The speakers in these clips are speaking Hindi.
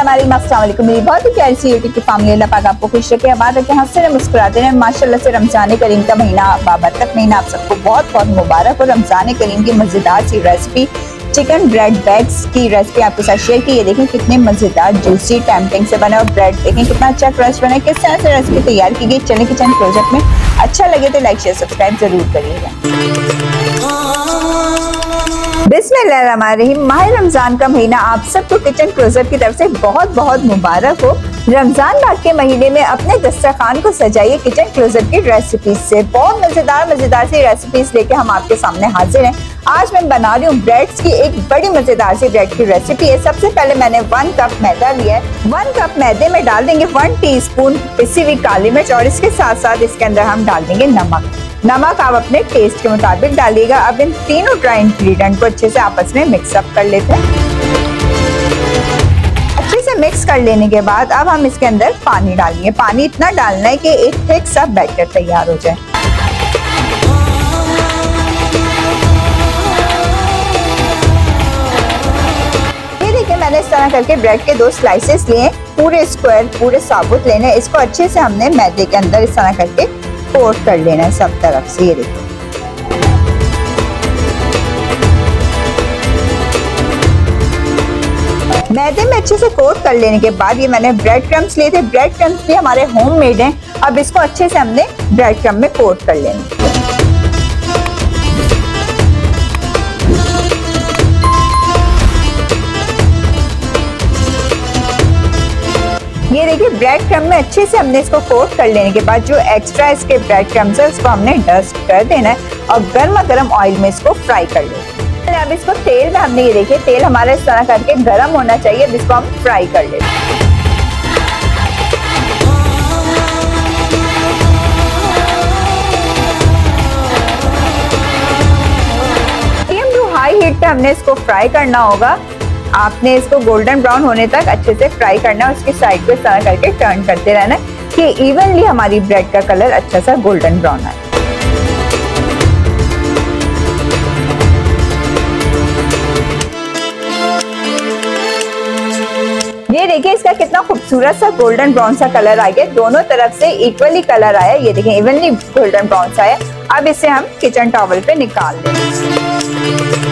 अस्सलाम वालेकुम। मेरी बहुत ही प्यारी सी यूट्यूब की फैमिली, अल्लाह पाक आपको खुश रखे, आबाद रखे, हंसते रहे, मुस्कुराते रहे। माशाल्लाह से रमजान करीम का महीना बाबरकत महीना आप सबको बहुत बहुत मुबारक। और रमजान करीम की मज़ेदार सी रेसिपी चिकन ब्रेड बैग्स की रेसिपी आपके साथ शेयर की। ये देखें कितने मज़ेदार जूसी टेम्पटिंग से बने और ब्रेड देखें कितना अच्छा क्रस्ट बना है। किस तरह से रेसिपी तैयार की गई, चलें किचन क्लोजअप में। अच्छा लगे तो लाइक शेयर सब्सक्राइब जरूर करिएगा। बिस्मिल्लाहिर्रहमानिर्रहीम। माह रमजान का महीना आप सबको किचन क्लोजअप की तरफ से बहुत बहुत मुबारक हो। रमजान माह के महीने में अपने दस्तरखान को सजाइए किचन क्लोजअप की रेसिपीज से। बहुत मजेदार सी रेसिपीज लेके हम आपके सामने हाजिर हैं। आज मैं बना रही हूँ ब्रेड्स की एक बड़ी मजेदार सी ब्रेड की रेसिपी है। सबसे पहले मैंने 1 कप मैदा लिया है। 1 कप मैदे में डाल देंगे 1 टीस्पून पिसी हुई काली मिर्च और इसके साथ साथ इसके अंदर हम डाल देंगे नमक। नमक आप अपने टेस्ट के मुताबिक डालिएगा। अब इन तीनों ड्राई इंग्रेडिएंट को अच्छे से आपस में मिक्सअप कर लेते हैं। अच्छे से मिक्स कर लेने के बाद अब हम इसके अंदर पानी डालेंगे। पानी इतना डालना है कि एक थिक सा बैटर तैयार हो जाए। ये देखिए मैंने इस तरह करके ब्रेड के 2 स्लाइसेस लिए, पूरे स्क्वायर पूरे साबुत लेने। इसको अच्छे से हमने मैदे के अंदर इस तरह करके कोट कर लेना है सब तरफ से। ये देखिए मैदे में अच्छे से कोट कर लेने के बाद ये मैंने ब्रेड क्रम्स लिए थे। ब्रेड क्रम्स भी हमारे होममेड हैं। अब इसको अच्छे से हमने ब्रेड क्रम्स में कोट कर लेना। ये देखिए ब्रेड क्रम्स में अच्छे से हमने इसको कोट कर लेने के बाद जो एक्स्ट्रा इसके ब्रेड क्रम्स है उसको हमने डस्ट कर देना है और गर्मा गर्म ऑयल में इसको फ्राई कर लेना है। अब इसको तेल में हमने ये देखिए तेल हमारा इस तरह करके गर्म होना चाहिए। अब इसको हम फ्राई कर लेते हैं। मीडियम टू हाई हीट पे हमने इसको फ्राई करना होगा। आपने इसको गोल्डन ब्राउन होने तक अच्छे से फ्राई करना है। उसकी साइड पे इस तरह करके टर्न करते रहना है कि इवनली हमारी ब्रेड का कलर अच्छा सा गोल्डन ब्राउन आए। ये देखिए इसका कितना खूबसूरत सा गोल्डन ब्राउन सा कलर आ गया। दोनों तरफ से इक्वली कलर आया। ये देखिए इवनली गोल्डन ब्राउन सा आया। अब इसे हम किचन टॉवल पे निकाल देंगे।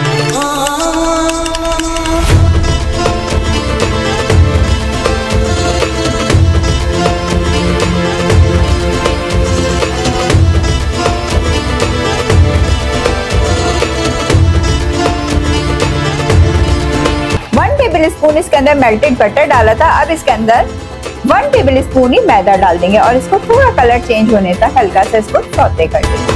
स्पून इसके अंदर मेल्टेड बटर डाला था। अब इसके अंदर 1 टेबल स्पून ही मैदा डाल देंगे और इसको पूरा कलर चेंज होने तक हल्का सा इसको सौते कर देंगे।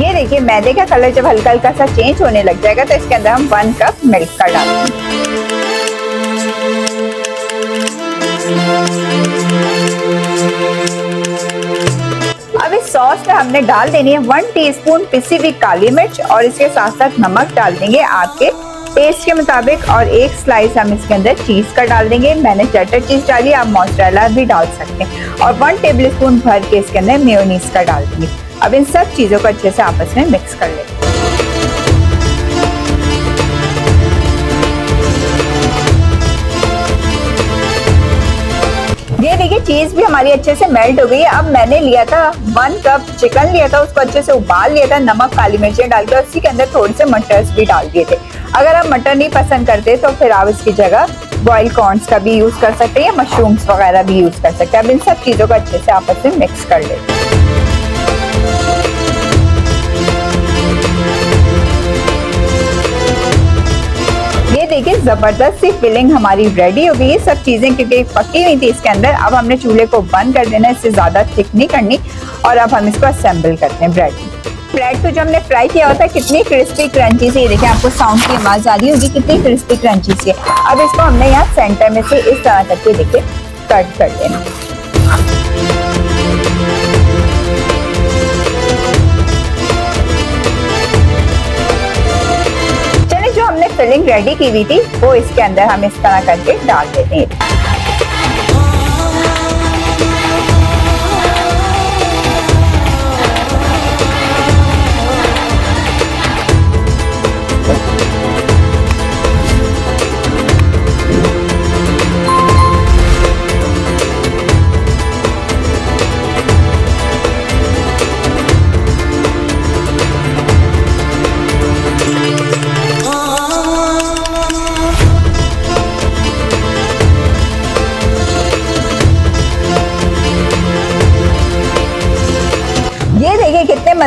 ये देखिए मैदे का कलर जब हल्का हल्का सा चेंज होने लग जाएगा तो इसके अंदर हम 1 कप मिल्क का डालेंगे। अब इस सॉस में हमने डाल देनी है 1 टीस्पून पिसी हुई काली मिर्च और इसके साथ साथ नमक डाल देंगे आपके टेस्ट के मुताबिक और 1 स्लाइस हम इसके अंदर चीज का डाल देंगे। मैंने चटर चीज डाली, आप मोज़रेला भी डाल सकते हैं और 1 टेबल स्पून भर के इसके अंदर मेयोनीज का डाल देंगे। अब इन सब चीजों को अच्छे से आपस में मिक्स कर लेंगे। ये देखिए चीज भी हमारी अच्छे से मेल्ट हो गई है। अब मैंने लिया था 1 कप चिकन लिया था, उसको अच्छे से उबाल लिया था नमक काली मिर्चें डाल के। उसी के अंदर थोड़े से मटर्स भी डाल दिए थे। अगर आप मटर नहीं पसंद करते तो फिर आप इसकी जगह बॉइल्ड कॉर्न्स का भी यूज कर सकते हैं या मशरूम्स वगैरह भी यूज कर सकते हैं। अब इन सब चीजों को अच्छे से आपस में मिक्स कर लेते हैं। ये देखिए जबरदस्त सी फिलिंग हमारी रेडी हो गई है। सब चीजें क्योंकि पकी हुई थी इसके अंदर। अब हमने चूल्हे को बंद कर देना, इससे ज्यादा थिक नहीं करनी। और अब हम इसको असेंबल करते हैं। ब्रेड को जो हमने फ्राई किया होता है कितनी क्रिस्पी क्रंची सी, देखिए आपको साउंड की आवाज आ रही होगी कितनी क्रिस्पी क्रंची सी है। अब इसको हमने यहाँ सेंटर में से इस तरह करके देखिए कट कर देना। फिलिंग रेडी की हुई थी वो इसके अंदर हम इस तरह करके डाल देते हैं।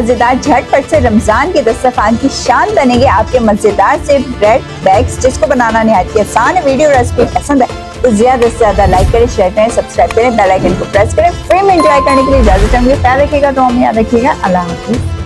मजेदार झटपट से रमजान के दस्तरखान की शान बनेंगे आपके मजेदार से ब्रेड बैग्स, जिसको बनाना निहायत आसान है। वीडियो रेसिपी पसंद है तो ज्यादा से ज्यादा लाइक करें, शेयर करें, सब्सक्राइब करें, बेल आइकन को प्रेस करें। फ्री में एंजॉय करने के लिए इजाजत चाहूंगी। ख्याल रखिएगा, तो हमें याद रखिएगा। अल्लाह हाफिज।